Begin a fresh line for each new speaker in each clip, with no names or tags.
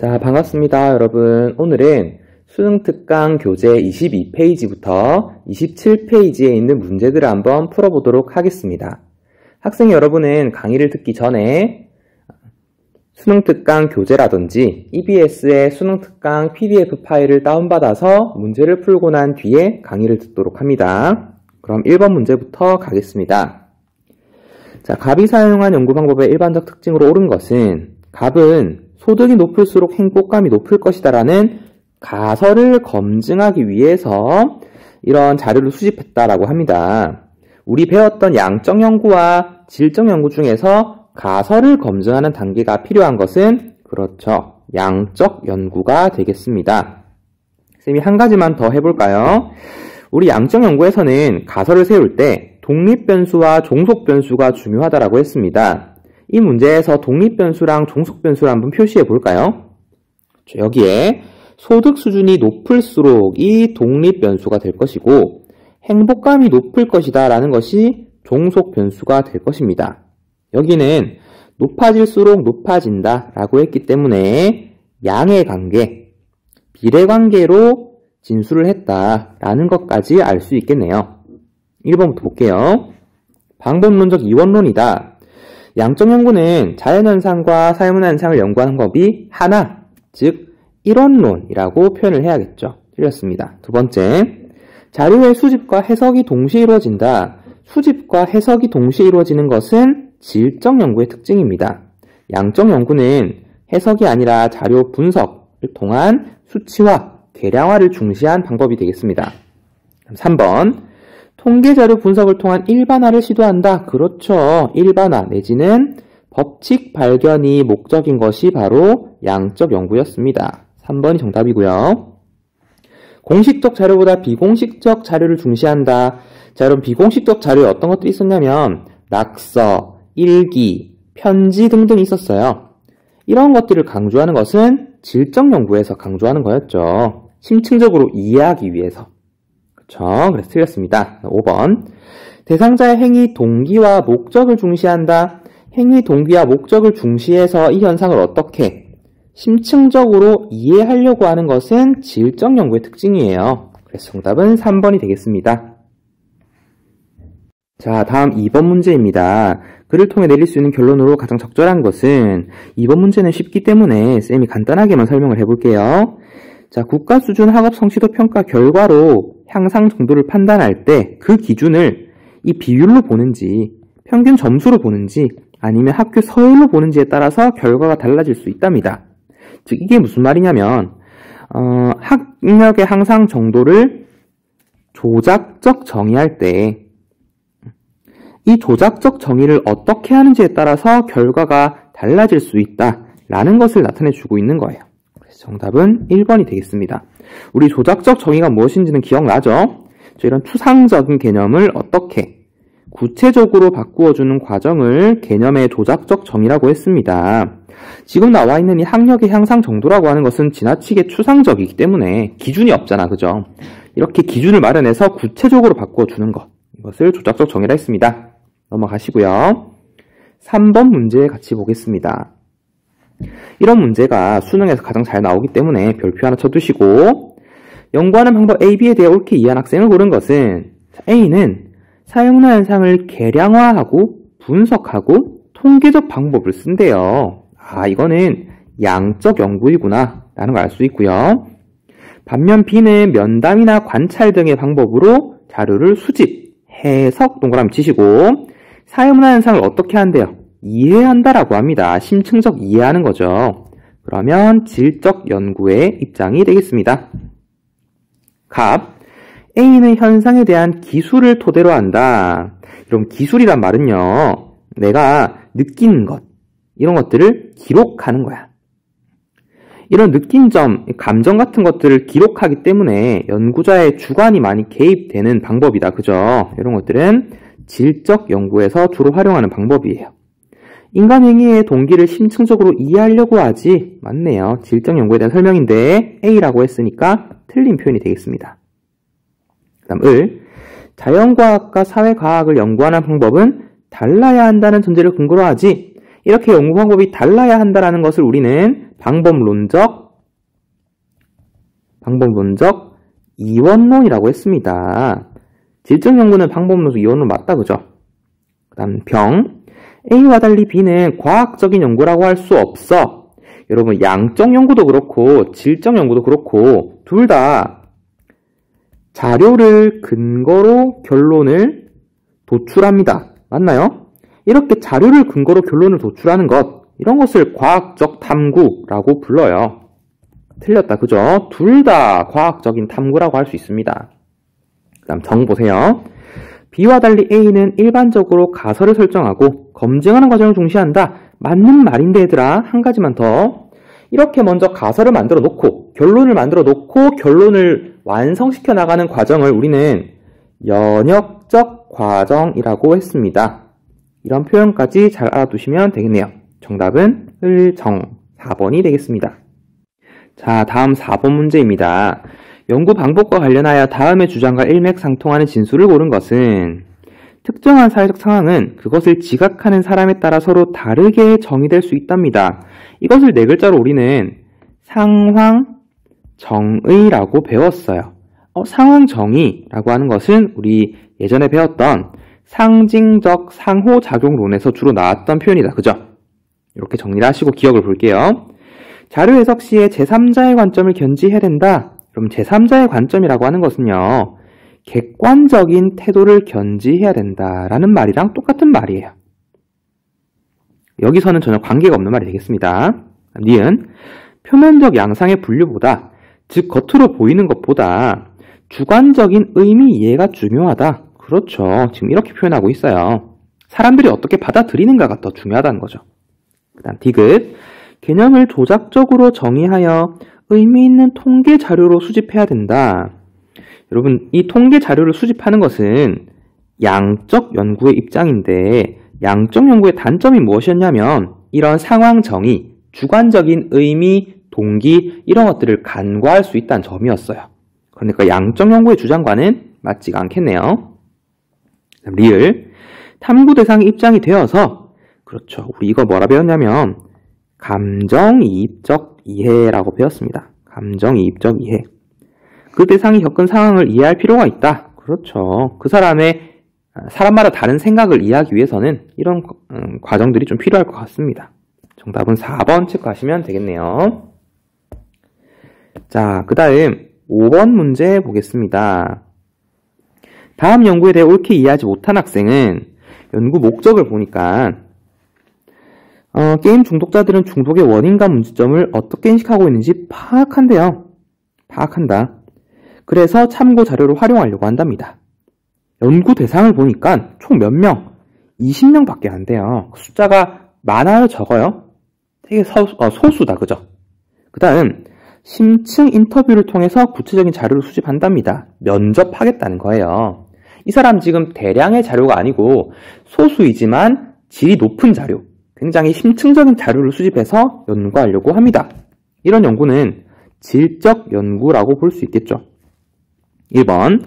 자, 반갑습니다, 여러분. 오늘은 수능 특강 교재 22페이지부터 27페이지에 있는 문제들을 한번 풀어보도록 하겠습니다. 학생 여러분은 강의를 듣기 전에 수능 특강 교재라든지 EBS의 수능 특강 PDF 파일을 다운받아서 문제를 풀고 난 뒤에 강의를 듣도록 합니다. 그럼 1번 문제부터 가겠습니다. 자, 갑이 사용한 연구 방법의 일반적 특징으로 옳은 것은 갑은 소득이 높을수록 행복감이 높을 것이다 라는 가설을 검증하기 위해서 이런 자료를 수집했다라고 합니다. 우리 배웠던 양적 연구와 질적 연구 중에서 가설을 검증하는 단계가 필요한 것은 그렇죠. 양적 연구가 되겠습니다. 쌤이 한 가지만 더 해볼까요? 우리 양적 연구에서는 가설을 세울 때 독립변수와 종속변수가 중요하다고 했습니다. 이 문제에서 독립변수랑 종속변수를 한번 표시해 볼까요? 여기에 소득 수준이 높을수록 이 독립변수가 될 것이고 행복감이 높을 것이다 라는 것이 종속변수가 될 것입니다. 여기는 높아질수록 높아진다 라고 했기 때문에 양의 관계, 비례관계로 진술을 했다라는 것까지 알 수 있겠네요. 1번부터 볼게요. 방법론적 이원론이다. 양적 연구는 자연현상과 사회문화현상을 연구하는 법이 하나, 즉 일원론이라고 표현을 해야겠죠. 틀렸습니다. 두 번째, 자료의 수집과 해석이 동시에 이루어진다. 수집과 해석이 동시에 이루어지는 것은 질적 연구의 특징입니다. 양적 연구는 해석이 아니라 자료 분석을 통한 수치화, 계량화를 중시한 방법이 되겠습니다. 3번, 통계자료 분석을 통한 일반화를 시도한다. 그렇죠. 일반화 내지는 법칙 발견이 목적인 것이 바로 양적 연구였습니다. 3번이 정답이고요. 공식적 자료보다 비공식적 자료를 중시한다. 자, 여러분 비공식적 자료에 어떤 것들이 있었냐면 낙서, 일기, 편지 등등이 있었어요. 이런 것들을 강조하는 것은 질적 연구에서 강조하는 거였죠. 심층적으로 이해하기 위해서. 그렇죠. 그래서 틀렸습니다. 5번. 대상자의 행위 동기와 목적을 중시한다. 행위 동기와 목적을 중시해서 이 현상을 어떻게 심층적으로 이해하려고 하는 것은 질적 연구의 특징이에요. 그래서 정답은 3번이 되겠습니다. 자, 다음 2번 문제입니다. 글을 통해 내릴 수 있는 결론으로 가장 적절한 것은 2번 문제는 쉽기 때문에 쌤이 간단하게만 설명을 해볼게요. 자, 국가 수준 학업 성취도 평가 결과로 향상 정도를 판단할 때 그 기준을 이 비율로 보는지 평균 점수로 보는지 아니면 학교 서열로 보는지에 따라서 결과가 달라질 수 있답니다. 즉 이게 무슨 말이냐면 학력의 향상 정도를 조작적 정의할 때 이 조작적 정의를 어떻게 하는지에 따라서 결과가 달라질 수 있다라는 것을 나타내 주고 있는 거예요. 정답은 1번이 되겠습니다. 우리 조작적 정의가 무엇인지는 기억나죠? 이런 추상적인 개념을 어떻게 구체적으로 바꾸어주는 과정을 개념의 조작적 정의라고 했습니다. 지금 나와 있는 이 학력의 향상 정도라고 하는 것은 지나치게 추상적이기 때문에 기준이 없잖아, 그죠? 이렇게 기준을 마련해서 구체적으로 바꾸어주는 것, 이것을 조작적 정의라 했습니다. 넘어가시고요. 3번 문제 같이 보겠습니다. 이런 문제가 수능에서 가장 잘 나오기 때문에 별표 하나 쳐두시고 연구하는 방법 A, B에 대해 옳게 이해한 학생을 고른 것은 A는 사회문화 현상을 계량화하고 분석하고 통계적 방법을 쓴대요. 아, 이거는 양적 연구이구나 라는 걸 알 수 있고요. 반면 B는 면담이나 관찰 등의 방법으로 자료를 수집, 해석 동그라미 치시고 사회문화 현상을 어떻게 한대요? 이해한다라고 합니다. 심층적 이해하는 거죠. 그러면 질적 연구의 입장이 되겠습니다. 갑, A는 현상에 대한 기술을 토대로 한다. 그럼 기술이란 말은요, 내가 느낀 것, 이런 것들을 기록하는 거야. 이런 느낀 점, 감정 같은 것들을 기록하기 때문에 연구자의 주관이 많이 개입되는 방법이다. 그죠? 이런 것들은 질적 연구에서 주로 활용하는 방법이에요. 인간 행위의 동기를 심층적으로 이해하려고 하지. 맞네요. 질적 연구에 대한 설명인데 A라고 했으니까 틀린 표현이 되겠습니다. 그 다음 을. 자연과학과 사회과학을 연구하는 방법은 달라야 한다는 전제를 근거로 하지. 이렇게 연구 방법이 달라야 한다는 것을 우리는 방법론적 이원론이라고 했습니다. 질적 연구는 방법론적 이원론 맞다, 그죠? 그 다음 병. A와 달리 B는 과학적인 연구라고 할 수 없어. 여러분, 양적 연구도 그렇고 질적 연구도 그렇고 둘 다 자료를 근거로 결론을 도출합니다. 맞나요? 이렇게 자료를 근거로 결론을 도출하는 것, 이런 것을 과학적 탐구라고 불러요. 틀렸다, 그죠? 둘 다 과학적인 탐구라고 할 수 있습니다. 그 다음 정 보세요. B와 달리 A는 일반적으로 가설을 설정하고 검증하는 과정을 중시한다. 맞는 말인데 얘들아, 한 가지만 더. 이렇게 먼저 가설을 만들어 놓고 결론을 만들어 놓고 결론을 완성시켜 나가는 과정을 우리는 연역적 과정이라고 했습니다. 이런 표현까지 잘 알아두시면 되겠네요. 정답은 을정 4번이 되겠습니다. 자, 다음 4번 문제입니다. 연구 방법과 관련하여 다음의 주장과 일맥상통하는 진술을 고른 것은 특정한 사회적 상황은 그것을 지각하는 사람에 따라 서로 다르게 정의될 수 있답니다. 이것을 네 글자로 우리는 상황정의라고 배웠어요. 상황정의라고 하는 것은 우리 예전에 배웠던 상징적 상호작용론에서 주로 나왔던 표현이다. 그죠? 이렇게 정리를 하시고 기억을 볼게요. 자료 해석 시에 제3자의 관점을 견지해야 된다. 그럼 제3자의 관점이라고 하는 것은요, 객관적인 태도를 견지해야 된다라는 말이랑 똑같은 말이에요. 여기서는 전혀 관계가 없는 말이 되겠습니다. 니은 표면적 양상의 분류보다, 즉 겉으로 보이는 것보다 주관적인 의미 이해가 중요하다. 그렇죠. 지금 이렇게 표현하고 있어요. 사람들이 어떻게 받아들이는가가 더 중요하다는 거죠. 그 다음 디귿 개념을 조작적으로 정의하여 의미 있는 통계 자료로 수집해야 된다. 여러분, 이 통계 자료를 수집하는 것은 양적 연구의 입장인데 양적 연구의 단점이 무엇이었냐면 이런 상황 정의, 주관적인 의미, 동기 이런 것들을 간과할 수 있다는 점이었어요. 그러니까 양적 연구의 주장과는 맞지가 않겠네요. 리을 탐구 대상의 입장이 되어서 그렇죠. 우리 이거 뭐라 배웠냐면 감정이입적 이해라고 배웠습니다. 감정이입적 이해. 그 대상이 겪은 상황을 이해할 필요가 있다. 그렇죠. 그 사람마다 다른 생각을 이해하기 위해서는 이런 과정들이 좀 필요할 것 같습니다. 정답은 4번 체크하시면 되겠네요. 자, 그 다음 5번 문제 보겠습니다. 다음 연구에 대해 옳게 이해하지 못한 학생은 연구 목적을 보니까 게임 중독자들은 중독의 원인과 문제점을 어떻게 인식하고 있는지 파악한대요. 파악한다. 그래서 참고 자료를 활용하려고 한답니다. 연구 대상을 보니까 총 몇 명? 20명밖에 안 돼요. 숫자가 많아요? 적어요? 되게 소수다. 그죠? 그 다음 심층 인터뷰를 통해서 구체적인 자료를 수집한답니다. 면접하겠다는 거예요. 이 사람 지금 대량의 자료가 아니고 소수이지만 질이 높은 자료, 굉장히 심층적인 자료를 수집해서 연구하려고 합니다. 이런 연구는 질적 연구라고 볼 수 있겠죠. 1번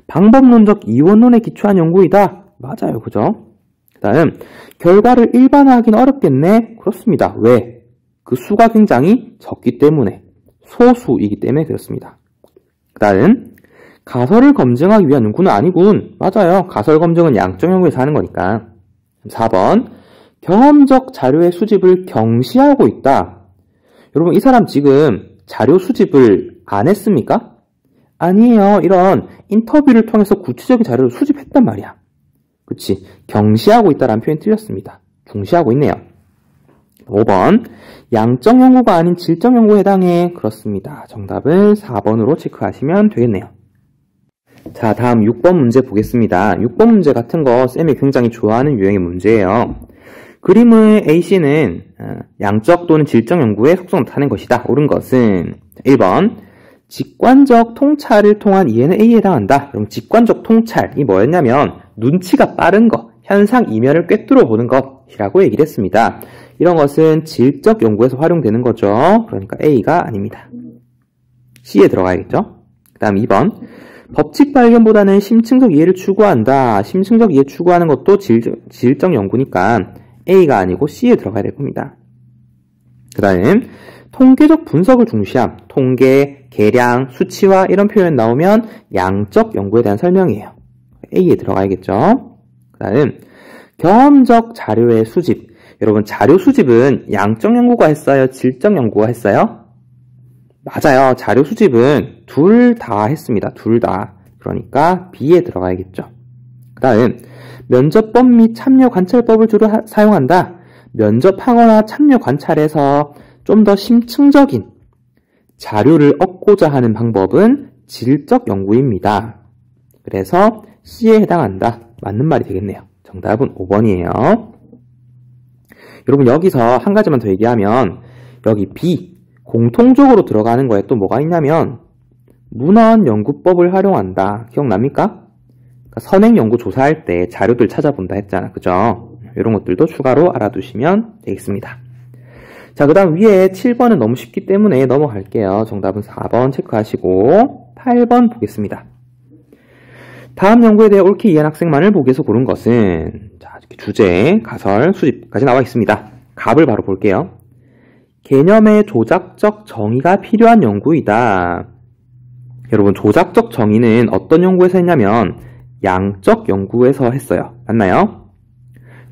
방법론적 이원론에 기초한 연구이다. 맞아요. 그죠? 그 다음 결과를 일반화하기는 어렵겠네. 그렇습니다. 왜? 그 수가 굉장히 적기 때문에, 소수이기 때문에 그렇습니다. 그 다음 가설을 검증하기 위한 연구는 아니군. 맞아요. 가설 검증은 양적 연구에서 하는 거니까. 4번 경험적 자료의 수집을 경시하고 있다. 여러분, 이 사람 지금 자료 수집을 안 했습니까? 아니에요. 이런 인터뷰를 통해서 구체적인 자료를 수집했단 말이야. 그치? 경시하고 있다라는 표현이 틀렸습니다. 중시하고 있네요. 5번 양적 연구가 아닌 질적 연구에 해당해. 그렇습니다. 정답은 4번으로 체크하시면 되겠네요. 자, 다음 6번 문제 보겠습니다. 6번 문제 같은 거 쌤이 굉장히 좋아하는 유형의 문제예요. 그림의 A씨는 양적 또는 질적 연구에 속성을 나타낸 것이다. 옳은 것은 1번 직관적 통찰을 통한 이해는 A에 해당한다. 그럼 직관적 통찰이 뭐였냐면 눈치가 빠른 것, 현상 이면을 꿰뚫어 보는 것이라고 얘기를 했습니다. 이런 것은 질적 연구에서 활용되는 거죠. 그러니까 A가 아닙니다. C에 들어가야겠죠. 그 다음 2번 법칙 발견보다는 심층적 이해를 추구한다. 심층적 이해 추구하는 것도 질적 연구니까 A가 아니고 C에 들어가야 될 겁니다. 그 다음 통계적 분석을 중시함. 통계, 계량, 수치화 이런 표현 나오면 양적 연구에 대한 설명이에요. A에 들어가야겠죠. 그 다음 경험적 자료의 수집. 여러분 자료 수집은 양적 연구가 했어요? 질적 연구가 했어요? 맞아요. 자료 수집은 둘 다 했습니다. 둘 다. 그러니까 B에 들어가야겠죠. 그 다음 면접법 및 참여 관찰법을 주로 사용한다. 면접하거나 참여 관찰에서 좀 더 심층적인 자료를 얻고자 하는 방법은 질적 연구입니다. 그래서 C에 해당한다. 맞는 말이 되겠네요. 정답은 5번이에요. 여러분 여기서 한 가지만 더 얘기하면 여기 B 공통적으로 들어가는 거에 또 뭐가 있냐면 문헌연구법을 활용한다. 기억납니까? 그러니까 선행연구 조사할 때 자료들 찾아본다 했잖아. 그죠? 이런 것들도 추가로 알아두시면 되겠습니다. 자, 그 다음 위에 7번은 너무 쉽기 때문에 넘어갈게요. 정답은 4번 체크하시고 8번 보겠습니다. 다음 연구에 대해 옳게 이해한 학생만을 보기에서 고른 것은 자, 이렇게 주제, 가설, 수집까지 나와 있습니다. 답을 바로 볼게요. 개념의 조작적 정의가 필요한 연구이다. 여러분 조작적 정의는 어떤 연구에서 했냐면 양적 연구에서 했어요. 맞나요?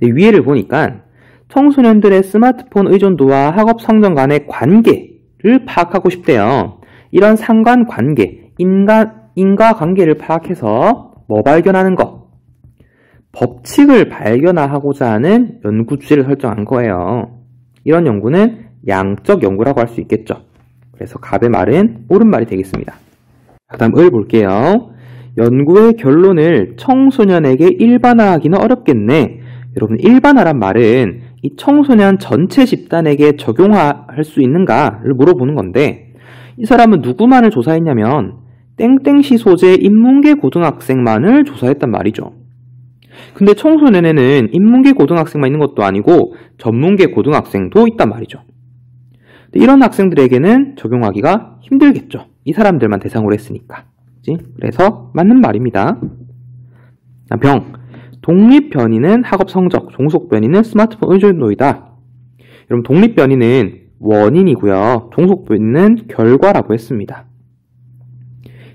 위에를 보니까 청소년들의 스마트폰 의존도와 학업 성적 간의 관계를 파악하고 싶대요. 이런 상관관계, 인과관계를 파악해서 뭐 발견하는 거? 법칙을 발견하고자 하는 연구 주제를 설정한 거예요. 이런 연구는 양적 연구라고 할 수 있겠죠. 그래서 갑의 말은 옳은 말이 되겠습니다. 그 다음 을 볼게요. 연구의 결론을 청소년에게 일반화하기는 어렵겠네. 여러분 일반화란 말은 이 청소년 전체 집단에게 적용할 수 있는가를 물어보는 건데 이 사람은 누구만을 조사했냐면 땡땡시 소재 인문계 고등학생만을 조사했단 말이죠. 근데 청소년에는 인문계 고등학생만 있는 것도 아니고 전문계 고등학생도 있단 말이죠. 이런 학생들에게는 적용하기가 힘들겠죠. 이 사람들만 대상으로 했으니까. 그래서 맞는 말입니다. 병. 독립변이는 학업성적, 종속변이는 스마트폰 의존도이다. 여러분 독립변이는 원인이고요. 종속변이는 결과라고 했습니다.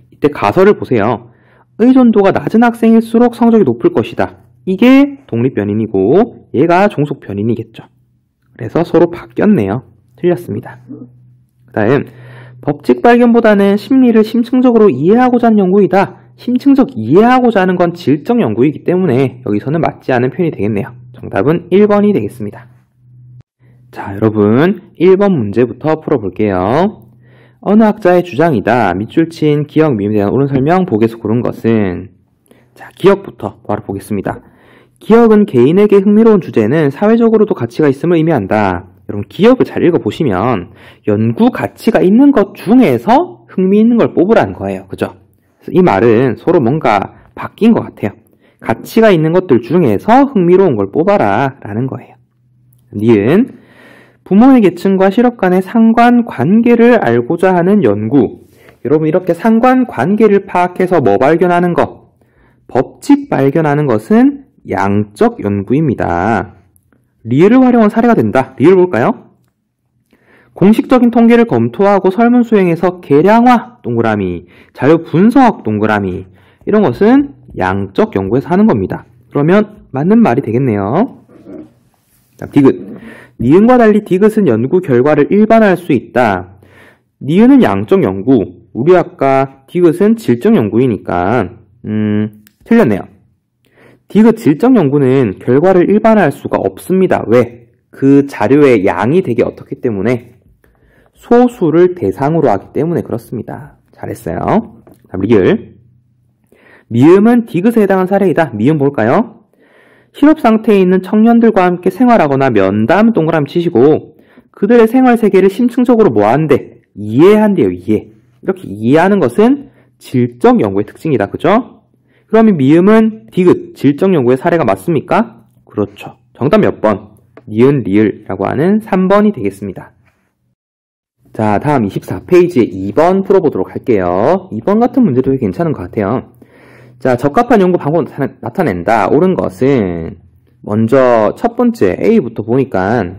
이때 가설을 보세요. 의존도가 낮은 학생일수록 성적이 높을 것이다. 이게 독립변인이고 얘가 종속변인이겠죠. 그래서 서로 바뀌었네요. 틀렸습니다. 그 다음 법칙 발견보다는 심리를 심층적으로 이해하고자 하는 연구이다. 심층적 이해하고자 하는 건 질적 연구이기 때문에 여기서는 맞지 않은 표현이 되겠네요. 정답은 1번이 되겠습니다. 자, 여러분 1번 문제부터 풀어볼게요. 어느 학자의 주장이다. 밑줄 친 기억 미음에 대한 옳은 설명 보기에서 고른 것은 자, 기억부터 바로 보겠습니다. 기억은 개인에게 흥미로운 주제는 사회적으로도 가치가 있음을 의미한다. 여러분 기억을 잘 읽어보시면 연구 가치가 있는 것 중에서 흥미있는 걸 뽑으라는 거예요. 그죠? 이 말은 서로 뭔가 바뀐 것 같아요. 가치가 있는 것들 중에서 흥미로운 걸 뽑아라 라는 거예요. 니은 부모의 계층과 실업 간의 상관관계를 알고자 하는 연구. 여러분 이렇게 상관관계를 파악해서 뭐 발견하는 것? 법칙 발견하는 것은 양적 연구입니다. 리을을 활용한 사례가 된다. 리을 볼까요? 공식적인 통계를 검토하고 설문 수행해서 계량화 동그라미, 자료 분석 동그라미 이런 것은 양적 연구에서 하는 겁니다. 그러면 맞는 말이 되겠네요. 자, 디귿. 니은과 달리 디귿은 연구 결과를 일반화할 수 있다. 니은은 양적 연구, 우리 아까 디귿은 질적 연구이니까 틀렸네요. 디귿 질적 연구는 결과를 일반화할 수가 없습니다. 왜? 그 자료의 양이 되게 어떻기 때문에 소수를 대상으로 하기 때문에 그렇습니다. 잘했어요. 다음 리을. 미음은 디귿에 해당한 사례이다. 미음 볼까요? 실업 상태에 있는 청년들과 함께 생활하거나 면담 동그라미 치시고 그들의 생활 세계를 심층적으로 뭐한대? 이해한대요. 이해. 이렇게 이해하는 것은 질적 연구의 특징이다. 그죠? 그러면 미음은 디귿, 질적 연구의 사례가 맞습니까? 그렇죠. 정답 몇 번? 니은, 리을이라고 하는 3번이 되겠습니다. 자, 다음 24페이지에 2번 풀어보도록 할게요. 2번 같은 문제도 괜찮은 것 같아요. 자, 적합한 연구 방법을 나타낸다. 옳은 것은 먼저 첫 번째 A부터 보니까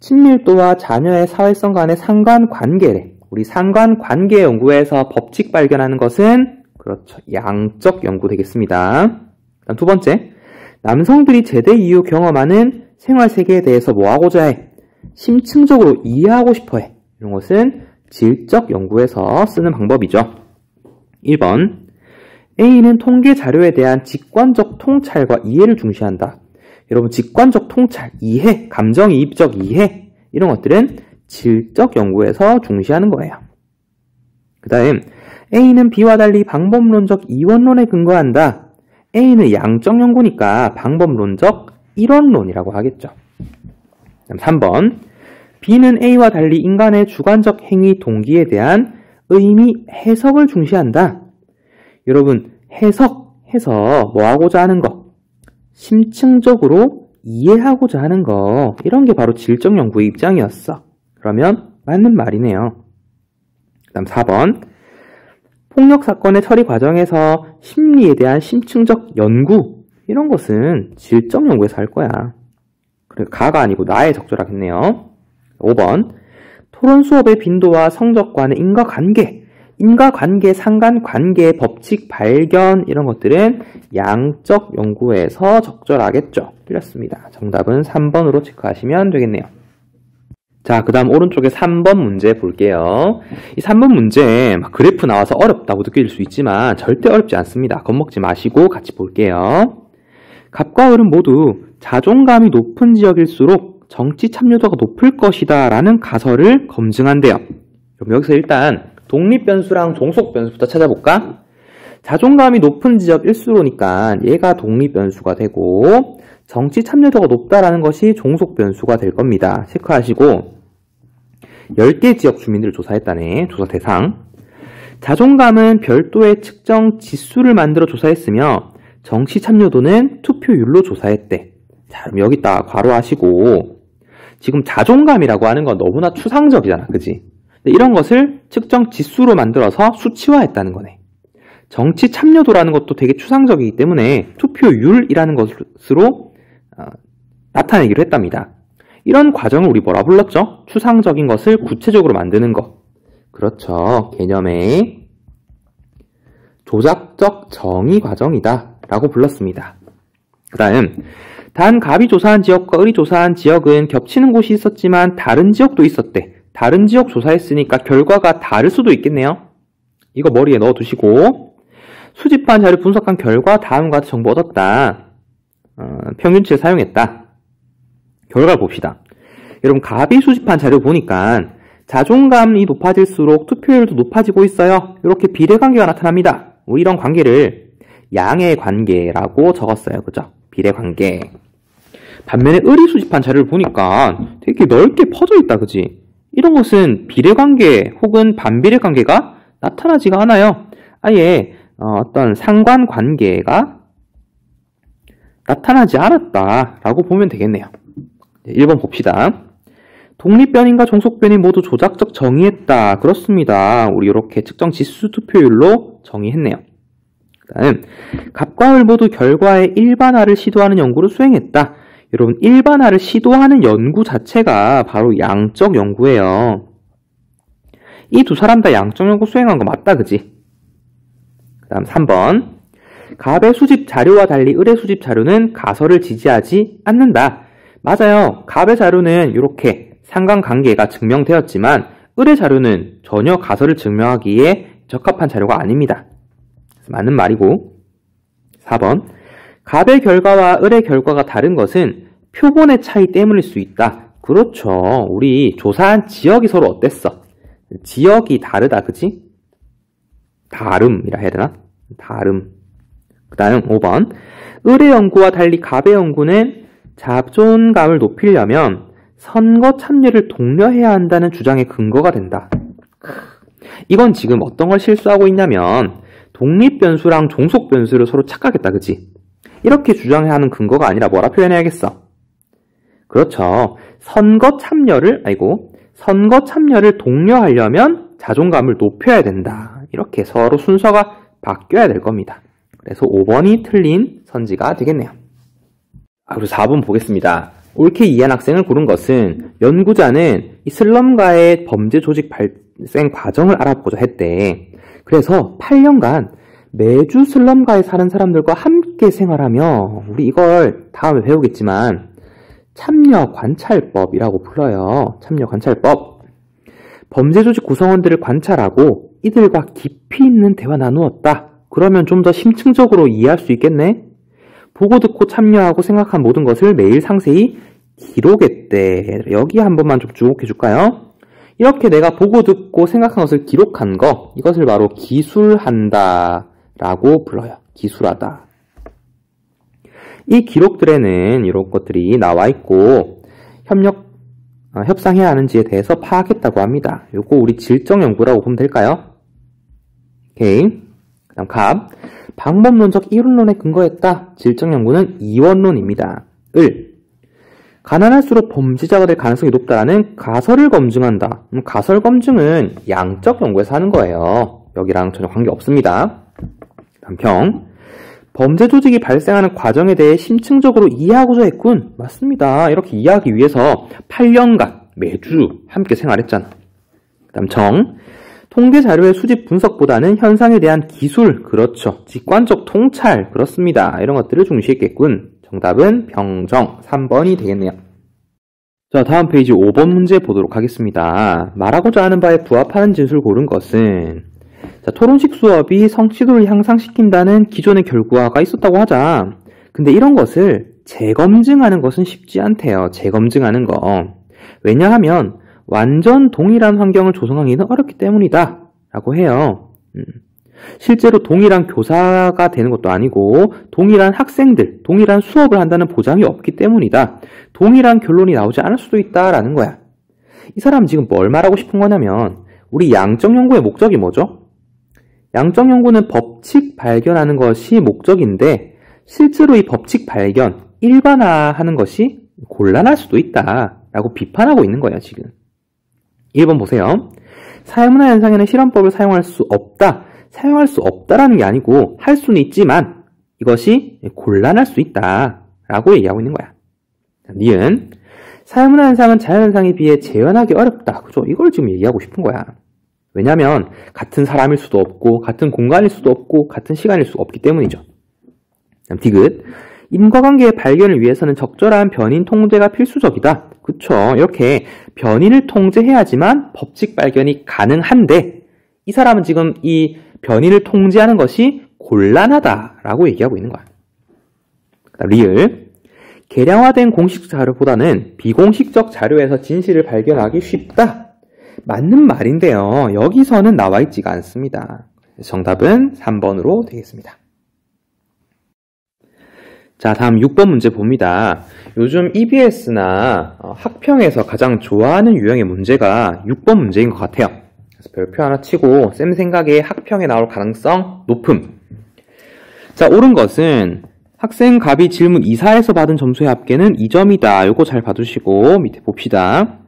친밀도와 자녀의 사회성 간의 상관관계래. 우리 상관관계 연구에서 법칙 발견하는 것은 그렇죠. 양적 연구 되겠습니다. 다음 두 번째, 남성들이 제대 이후 경험하는 생활세계에 대해서 뭐 하고자 해? 심층적으로 이해하고 싶어 해. 이런 것은 질적 연구에서 쓰는 방법이죠. 1번, A는 통계 자료에 대한 직관적 통찰과 이해를 중시한다. 여러분, 직관적 통찰, 이해, 감정이입적 이해, 이런 것들은 질적 연구에서 중시하는 거예요. 그 다음, A는 B와 달리 방법론적 이원론에 근거한다. A는 양적 연구니까 방법론적 이론론이라고 하겠죠. 3번, B는 A와 달리 인간의 주관적 행위 동기에 대한 의미, 해석을 중시한다. 여러분, 해석해서 뭐 하고자 하는 거? 심층적으로 이해하고자 하는 거. 이런 게 바로 질적 연구의 입장이었어. 그러면 맞는 말이네요. 그 다음 4번. 폭력 사건의 처리 과정에서 심리에 대한 심층적 연구. 이런 것은 질적 연구에서 할 거야. 그래, 가가 아니고 나에 적절하겠네요. 5번. 토론 수업의 빈도와 성적과의 인과관계. 인과관계, 상관관계, 법칙 발견 이런 것들은 양적 연구에서 적절하겠죠. 틀렸습니다. 정답은 3번으로 체크하시면 되겠네요. 자, 그 다음 오른쪽에 3번 문제 볼게요. 이 3번 문제 그래프 나와서 어렵다고 느낄 수 있지만 절대 어렵지 않습니다. 겁먹지 마시고 같이 볼게요. 갑과 을은 모두 자존감이 높은 지역일수록 정치 참여도가 높을 것이다 라는 가설을 검증한대요. 그럼 여기서 일단 독립변수랑 종속변수부터 찾아볼까? 자존감이 높은 지역일수로니까 얘가 독립변수가 되고 정치 참여도가 높다라는 것이 종속변수가 될 겁니다. 체크하시고 10개 지역 주민들을 조사했다네. 조사 대상. 자존감은 별도의 측정 지수를 만들어 조사했으며 정치 참여도는 투표율로 조사했대. 자, 그럼 여기다가 괄호하시고 지금 자존감이라고 하는 건 너무나 추상적이잖아. 그지? 이런 것을 측정 지수로 만들어서 수치화했다는 거네. 정치 참여도라는 것도 되게 추상적이기 때문에 투표율이라는 것으로 나타내기로 했답니다. 이런 과정을 우리 뭐라 불렀죠? 추상적인 것을 구체적으로 만드는 것. 그렇죠. 개념의 조작적 정의 과정이다 라고 불렀습니다. 그 다음, 단 갑이 조사한 지역과 을이 조사한 지역은 겹치는 곳이 있었지만 다른 지역도 있었대. 다른 지역 조사했으니까 결과가 다를 수도 있겠네요. 이거 머리에 넣어두시고 수집한 자료를 분석한 결과 다음과 같은 정보 얻었다. 평균치를 사용했다. 결과를 봅시다. 여러분, 갑이 수집한 자료 보니까 자존감이 높아질수록 투표율도 높아지고 있어요. 이렇게 비례관계가 나타납니다. 우리 이런 관계를 양의 관계라고 적었어요. 그죠? 비례관계. 반면에 을이 수집한 자료를 보니까 되게 넓게 퍼져 있다. 그지? 이런 것은 비례관계 혹은 반비례관계가 나타나지가 않아요. 아예 어떤 상관관계가 나타나지 않았다라고 보면 되겠네요. 1번 봅시다. 독립변인과 종속변인 모두 조작적 정의했다. 그렇습니다. 우리 이렇게 측정 지수 투표율로 정의했네요. 다음, 갑과 을 모두 결과의 일반화를 시도하는 연구를 수행했다. 여러분, 일반화를 시도하는 연구 자체가 바로 양적 연구예요. 이 두 사람 다 양적 연구 수행한 거 맞다, 그지? 그 다음 3번. 갑의 수집 자료와 달리 을의 수집 자료는 가설을 지지하지 않는다. 맞아요. 갑의 자료는 이렇게 상관관계가 증명되었지만 을의 자료는 전혀 가설을 증명하기에 적합한 자료가 아닙니다. 맞는 말이고. 4번. 갑의 결과와 을의 결과가 다른 것은 표본의 차이 때문일 수 있다. 그렇죠. 우리 조사한 지역이 서로 어땠어? 지역이 다르다, 그치? 다름이라 해야 되나? 다름. 그 다음 5번. 을의 연구와 달리 갑의 연구는 자존감을 높이려면 선거 참여를 독려해야 한다는 주장의 근거가 된다. 이건 지금 어떤 걸 실수하고 있냐면 독립변수랑 종속변수를 서로 착각했다, 그치? 이렇게 주장하는 근거가 아니라 뭐라 표현해야겠어? 그렇죠. 선거 참여를 독려하려면 자존감을 높여야 된다. 이렇게 서로 순서가 바뀌어야 될 겁니다. 그래서 5번이 틀린 선지가 되겠네요. 그리고 4번 보겠습니다. 옳게 이해한 학생을 고른 것은 연구자는 이 슬럼가의 범죄 조직 발생 과정을 알아보고자 했대. 그래서 8년간 매주 슬럼가에 사는 사람들과 함께 생활하며, 우리 이걸 다음에 배우겠지만 참여관찰법이라고 불러요. 참여관찰법. 범죄 조직 구성원들을 관찰하고 이들과 깊이 있는 대화 나누었다. 그러면 좀 더 심층적으로 이해할 수 있겠네? 보고 듣고 참여하고 생각한 모든 것을 매일 상세히 기록했대. 여기 한 번만 좀 주목해 줄까요? 이렇게 내가 보고 듣고 생각한 것을 기록한 거, 이것을 바로 기술한다 라고 불러요. 기술하다. 이 기록들에는 이런 것들이 나와 있고 협상해야 하는지에 대해서 파악했다고 합니다. 요거 우리 질적 연구라고 보면 될까요? 오케이. 그다음 갑. 방법론적 이론론에 근거했다. 질적 연구는 이원론입니다. 을. 가난할수록 범죄자가 될 가능성이 높다라는 가설을 검증한다. 가설 검증은 양적 연구에서 하는 거예요. 여기랑 전혀 관계 없습니다. 다음 평. 범죄 조직이 발생하는 과정에 대해 심층적으로 이해하고자 했군. 맞습니다. 이렇게 이해하기 위해서 8년간 매주 함께 생활했잖아. 다음 정. 통계 자료의 수집 분석보다는 현상에 대한 기술, 그렇죠. 직관적 통찰, 그렇습니다. 이런 것들을 중시했겠군. 정답은 병정 3번이 되겠네요. 자, 다음 페이지 5번 문제 보도록 하겠습니다. 말하고자 하는 바에 부합하는 진술을 고른 것은, 자, 토론식 수업이 성취도를 향상시킨다는 기존의 결과가 있었다고 하자. 근데 이런 것을 재검증하는 것은 쉽지 않대요. 재검증하는 거. 왜냐하면 완전 동일한 환경을 조성하기는 어렵기 때문이다 라고 해요. 실제로 동일한 교사가 되는 것도 아니고 동일한 학생들, 동일한 수업을 한다는 보장이 없기 때문이다. 동일한 결론이 나오지 않을 수도 있다라는 거야. 이 사람은 지금 뭘 말하고 싶은 거냐면, 우리 양적 연구의 목적이 뭐죠? 양적 연구는 법칙 발견하는 것이 목적인데 실제로 이 법칙 발견, 일반화하는 것이 곤란할 수도 있다라고 비판하고 있는 거예요, 지금. 1번 보세요. 사회문화 현상에는 실험법을 사용할 수 없다. 사용할 수 없다라는 게 아니고 할 수는 있지만 이것이 곤란할 수 있다라고 얘기하고 있는 거야. 니은. 사회문화 현상은 자연현상에 비해 재현하기 어렵다. 그죠? 이걸 지금 얘기하고 싶은 거야. 왜냐하면 같은 사람일 수도 없고 같은 공간일 수도 없고 같은 시간일 수가 없기 때문이죠. 디귿. 인과관계의 발견을 위해서는 적절한 변인 통제가 필수적이다. 그쵸. 이렇게 변인을 통제해야지만 법칙 발견이 가능한데 이 사람은 지금 이 변인을 통제하는 것이 곤란하다라고 얘기하고 있는 거야. 리을. 계량화된 공식 자료보다는 비공식적 자료에서 진실을 발견하기 쉽다. 맞는 말인데요. 여기서는 나와 있지가 않습니다. 정답은 3번으로 되겠습니다. 자, 다음 6번 문제 봅니다. 요즘 EBS나 학평에서 가장 좋아하는 유형의 문제가 6번 문제인 것 같아요. 그래서 별표 하나 치고 쌤 생각에 학평에 나올 가능성 높음. 자, 옳은 것은 학생 갑이 질문 2, 4에서 받은 점수의 합계는 2점이다. 요거 잘 봐주시고 밑에 봅시다.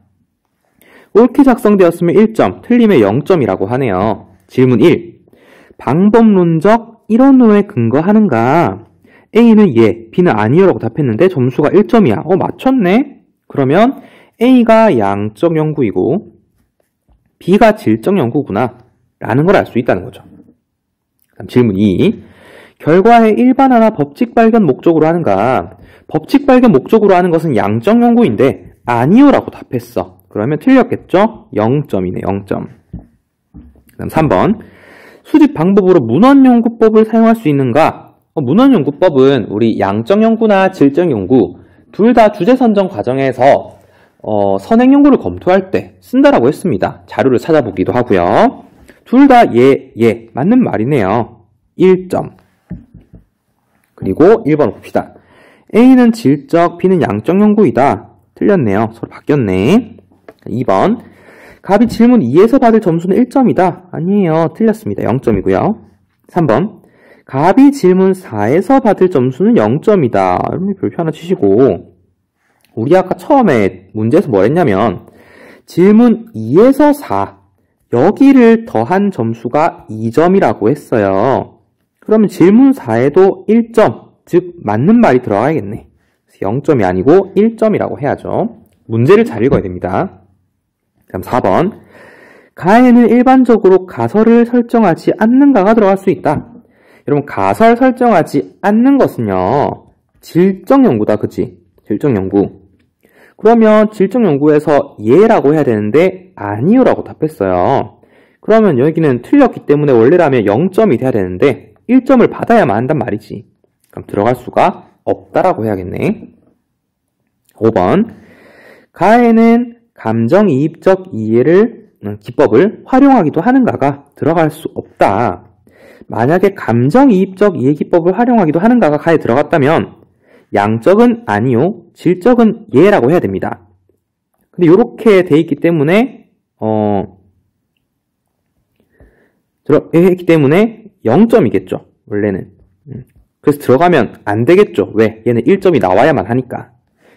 옳게 작성되었으면 1점, 틀림에 0점이라고 하네요. 질문 1. 방법론적 이론론에 근거하는가? A는 예, B는 아니요라고 답했는데 점수가 1점이야. 맞췄네? 그러면 A가 양적 연구이고 B가 질적 연구구나 라는 걸 알 수 있다는 거죠. 다음 질문 2. 결과의 일반화나 법칙 발견 목적으로 하는가? 법칙 발견 목적으로 하는 것은 양적 연구인데 아니요라고 답했어. 그러면 틀렸겠죠? 0점이네. 0점. 그다음 3번. 수집 방법으로 문헌연구법을 사용할 수 있는가? 문헌연구법은 우리 양적 연구나 질적 연구 둘 다 주제 선정 과정에서 선행 연구를 검토할 때 쓴다라고 했습니다. 자료를 찾아보기도 하고요. 둘 다 예, 맞는 말이네요. 1점. 그리고 1번 봅시다. A는 질적, B는 양적 연구이다. 틀렸네요. 서로 바뀌었네. 2번. 갑이 질문 2에서 받을 점수는 1점이다. 아니에요. 틀렸습니다. 0점이고요. 3번. 갑이 질문 4에서 받을 점수는 0점이다. 여러분 별표 하나 치시고, 우리 아까 처음에 문제에서 뭐 했냐면 질문 2에서 4 여기를 더한 점수가 2점이라고 했어요. 그러면 질문 4에도 1점, 즉 맞는 말이 들어가야겠네. 0점이 아니고 1점이라고 해야죠. 문제를 잘 읽어야 됩니다. 그럼 4번. 가에는 일반적으로 가설을 설정하지 않는가가 들어갈 수 있다. 여러분, 가설 설정하지 않는 것은요, 질적 연구다, 그치? 질적 연구. 그러면 질적 연구에서 예라고 해야 되는데 아니요라고 답했어요. 그러면 여기는 틀렸기 때문에 원래라면 0점이 돼야 되는데 1점을 받아야만 한단 말이지. 그럼 들어갈 수가 없다라고 해야겠네. 5번. 가에는 감정이입적 기법을 활용하기도 하는가가 들어갈 수 없다. 만약에 감정이입적 이해기법을 활용하기도 하는가가 가에 들어갔다면 양적은 아니요, 질적은 예라고 해야 됩니다. 근데 이렇게 돼 있기 때문에 0점이겠죠, 원래는. 그래서 들어가면 안 되겠죠. 왜? 얘는 1점이 나와야만 하니까.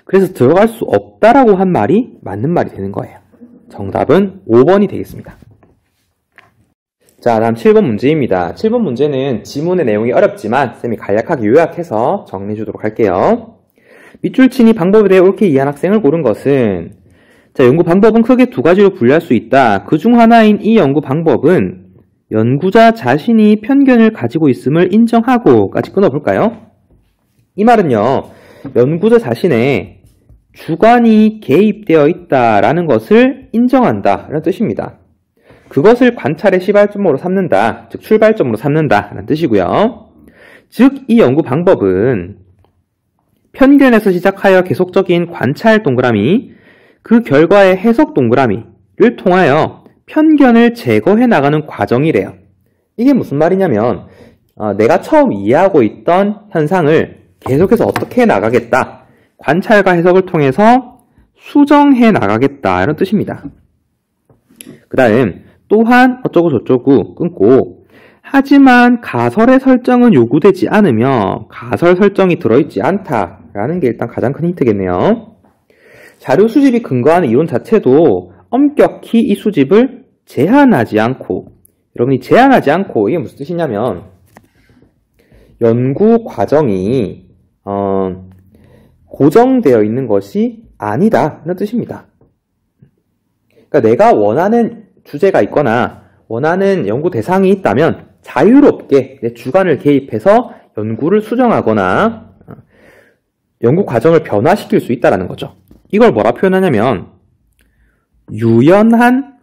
그래서 들어갈 수 없다라고 한 말이 맞는 말이 되는 거예요. 정답은 5번이 되겠습니다. 자, 다음 7번 문제입니다. 7번 문제는 지문의 내용이 어렵지만 쌤이 간략하게 요약해서 정리해 주도록 할게요. 밑줄 치니 방법에 대해 옳게 이해한 학생을 고른 것은, 자, 연구 방법은 크게 두 가지로 분류할 수 있다. 그중 하나인 이 연구 방법은 연구자 자신이 편견을 가지고 있음을 인정하고까지 끊어볼까요? 이 말은요, 연구자 자신의 주관이 개입되어 있다라는 것을 인정한다 라는 뜻입니다. 그것을 관찰의 시발점으로 삼는다, 즉 출발점으로 삼는다 라는 뜻이고요. 즉, 이 연구 방법은 편견에서 시작하여 계속적인 관찰 동그라미, 그 결과의 해석 동그라미를 통하여 편견을 제거해 나가는 과정이래요. 이게 무슨 말이냐면 내가 처음 이해하고 있던 현상을 계속해서 어떻게 해 나가겠다, 관찰과 해석을 통해서 수정해 나가겠다 이런 뜻입니다. 그 다음 또한 어쩌고 저쩌고 끊고, 하지만 가설의 설정은 요구되지 않으며 가설 설정이 들어있지 않다라는 게 일단 가장 큰 힌트겠네요. 자료 수집이 근거하는 이론 자체도 엄격히 이 수집을 제한하지 않고, 여러분이 제한하지 않고, 이게 무슨 뜻이냐면 연구 과정이 고정되어 있는 것이 아니다 라는 뜻입니다. 그러니까 내가 원하는 주제가 있거나 원하는 연구 대상이 있다면 자유롭게 내 주관을 개입해서 연구를 수정하거나 연구 과정을 변화시킬 수 있다는 거죠. 이걸 뭐라 표현하냐면 유연한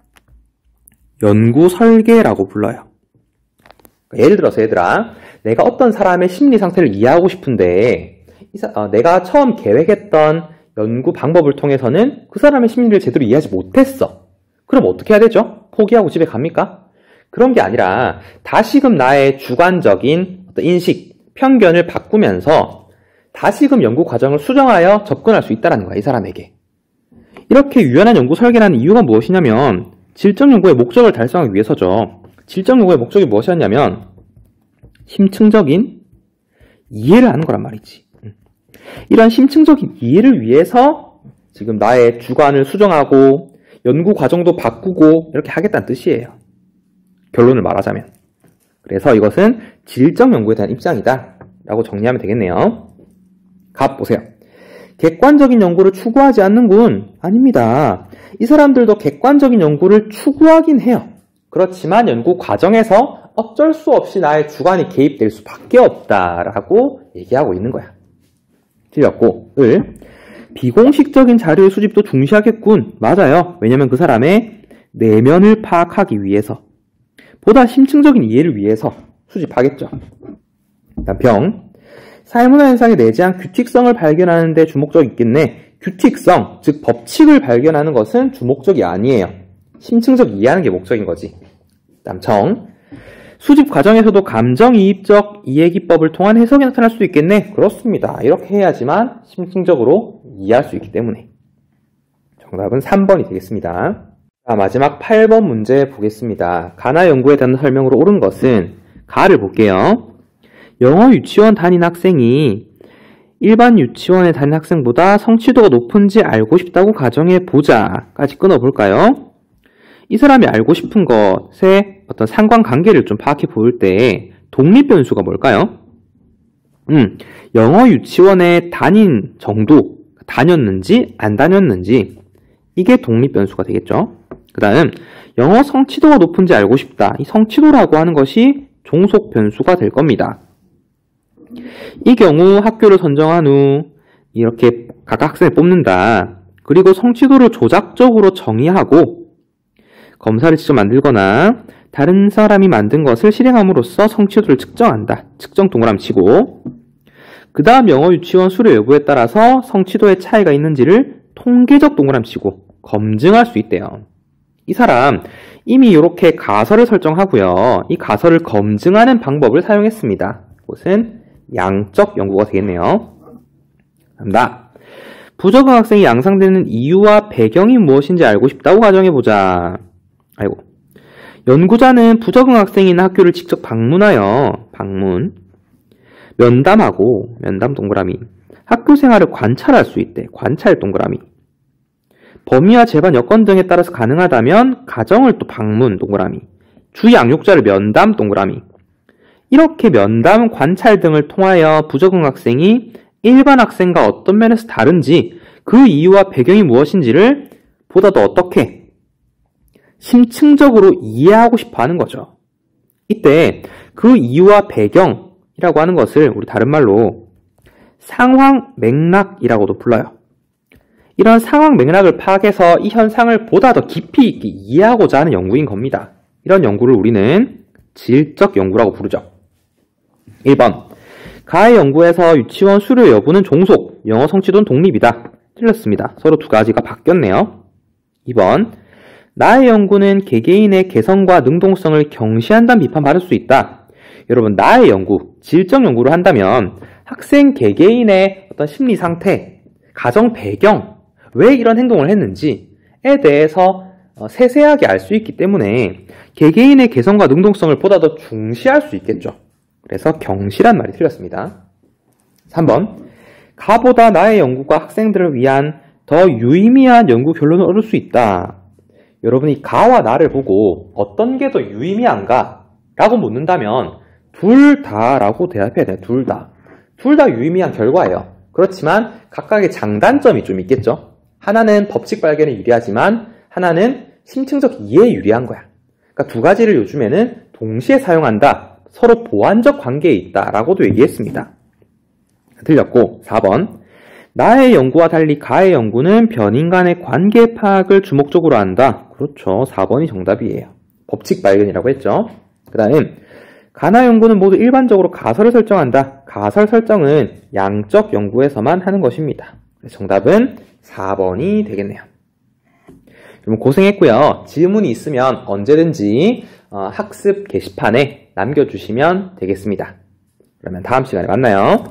연구 설계라고 불러요. 예를 들어서 얘들아, 내가 어떤 사람의 심리 상태를 이해하고 싶은데 내가 처음 계획했던 연구 방법을 통해서는 그 사람의 심리를 제대로 이해하지 못했어. 그럼 어떻게 해야 되죠? 포기하고 집에 갑니까? 그런 게 아니라 다시금 나의 주관적인 어떤 인식, 편견을 바꾸면서 다시금 연구 과정을 수정하여 접근할 수 있다는 거야, 이 사람에게. 이렇게 유연한 연구 설계라는 이유가 무엇이냐면 질적 연구의 목적을 달성하기 위해서죠. 질적 연구의 목적이 무엇이었냐면 심층적인 이해를 하는 거란 말이지. 이런 심층적인 이해를 위해서 지금 나의 주관을 수정하고 연구 과정도 바꾸고 이렇게 하겠다는 뜻이에요. 결론을 말하자면. 그래서 이것은 질적 연구에 대한 입장이다 라고 정리하면 되겠네요. 갑 보세요. 객관적인 연구를 추구하지 않는군. 아닙니다. 이 사람들도 객관적인 연구를 추구하긴 해요. 그렇지만 연구 과정에서 어쩔 수 없이 나의 주관이 개입될 수밖에 없다라고 얘기하고 있는 거야. 틀렸고, 비공식적인 자료의 수집도 중시하겠군. 맞아요. 왜냐면 그 사람의 내면을 파악하기 위해서, 보다 심층적인 이해를 위해서 수집하겠죠. 다음 병. 사회문화 현상에 내재한 규칙성을 발견하는 데 주목적이 있겠네. 규칙성, 즉 법칙을 발견하는 것은 주목적이 아니에요. 심층적 이해하는 게 목적인 거지. 다음 정. 수집 과정에서도 감정이입적 이해기법을 통한 해석이 나타날 수도 있겠네. 그렇습니다. 이렇게 해야지만 심층적으로 이해할 수 있기 때문에. 정답은 3번이 되겠습니다. 자, 마지막 8번 문제 보겠습니다. 가나 연구에 대한 설명으로 옳은 것은 가를 볼게요. 영어 유치원 다닌 학생이 일반 유치원에 다닌 학생보다 성취도가 높은지 알고 싶다고 가정해 보자까지 끊어볼까요? 이 사람이 알고 싶은 것의 어떤 상관관계를 좀 파악해 볼 때 독립변수가 뭘까요? 영어 유치원에 다닌 정도, 다녔는지 안 다녔는지, 이게 독립변수가 되겠죠. 그 다음 영어 성취도가 높은지 알고 싶다. 이 성취도라고 하는 것이 종속변수가 될 겁니다. 이 경우 학교를 선정한 후 이렇게 각 학생을 뽑는다. 그리고 성취도를 조작적으로 정의하고 검사를 직접 만들거나 다른 사람이 만든 것을 실행함으로써 성취도를 측정한다. 측정 동그라미 치고, 그 다음 영어 유치원 수료 여부에 따라서 성취도의 차이가 있는지를 통계적 동그라미 치고 검증할 수 있대요. 이 사람 이미 이렇게 가설을 설정하고요. 이 가설을 검증하는 방법을 사용했습니다. 그것은 양적 연구가 되겠네요. 갑니다. 부적응 학생이 양상되는 이유와 배경이 무엇인지 알고 싶다고 가정해보자. 아이고. 연구자는 부적응 학생이 있는 학교를 직접 방문하여 면담하고 면담 동그라미 학교 생활을 관찰할 수 있대. 관찰 동그라미. 범위와 재반 여건 등에 따라서 가능하다면 가정을 또 방문 동그라미. 주 양육자를 면담 동그라미. 이렇게 면담, 관찰 등을 통하여 부적응 학생이 일반 학생과 어떤 면에서 다른지 그 이유와 배경이 무엇인지를 보다 더 어떻게 심층적으로 이해하고 싶어 하는 거죠. 이때 그 이유와 배경이라고 하는 것을 우리 다른 말로 상황 맥락이라고도 불러요. 이런 상황 맥락을 파악해서 이 현상을 보다 더 깊이 있게 이해하고자 하는 연구인 겁니다. 이런 연구를 우리는 질적 연구라고 부르죠. 1번. 가해 연구에서 유치원 수료 여부는 종속, 영어 성취도는 독립이다. 틀렸습니다. 서로 두 가지가 바뀌었네요. 2번. 나의 연구는 개개인의 개성과 능동성을 경시한다는 비판받을 수 있다. 여러분, 나의 연구, 질적 연구를 한다면 학생 개개인의 어떤 심리 상태, 가정 배경, 왜 이런 행동을 했는지에 대해서 세세하게 알 수 있기 때문에 개개인의 개성과 능동성을 보다 더 중시할 수 있겠죠. 그래서 경시란 말이 틀렸습니다. 3번. 가보다 나의 연구가 학생들을 위한 더 유의미한 연구 결론을 얻을 수 있다. 여러분이 가와 나를 보고 어떤 게 더 유의미한가? 라고 묻는다면 둘 다라고 대답해야 돼요. 둘 다. 둘 다 유의미한 결과예요. 그렇지만 각각의 장단점이 좀 있겠죠. 하나는 법칙 발견에 유리하지만 하나는 심층적 이해에 유리한 거야. 그러니까 두 가지를 요즘에는 동시에 사용한다. 서로 보완적 관계에 있다라고도 얘기했습니다. 틀렸고 4번. 나의 연구와 달리 가의 연구는 변인 간의 관계 파악을 주목적으로 한다. 그렇죠. 4번이 정답이에요. 법칙 발견이라고 했죠. 그 다음 가나 연구는 모두 일반적으로 가설을 설정한다. 가설 설정은 양적 연구에서만 하는 것입니다. 정답은 4번이 되겠네요. 그럼 고생했고요. 질문이 있으면 언제든지 학습 게시판에 남겨주시면 되겠습니다. 그러면 다음 시간에 만나요.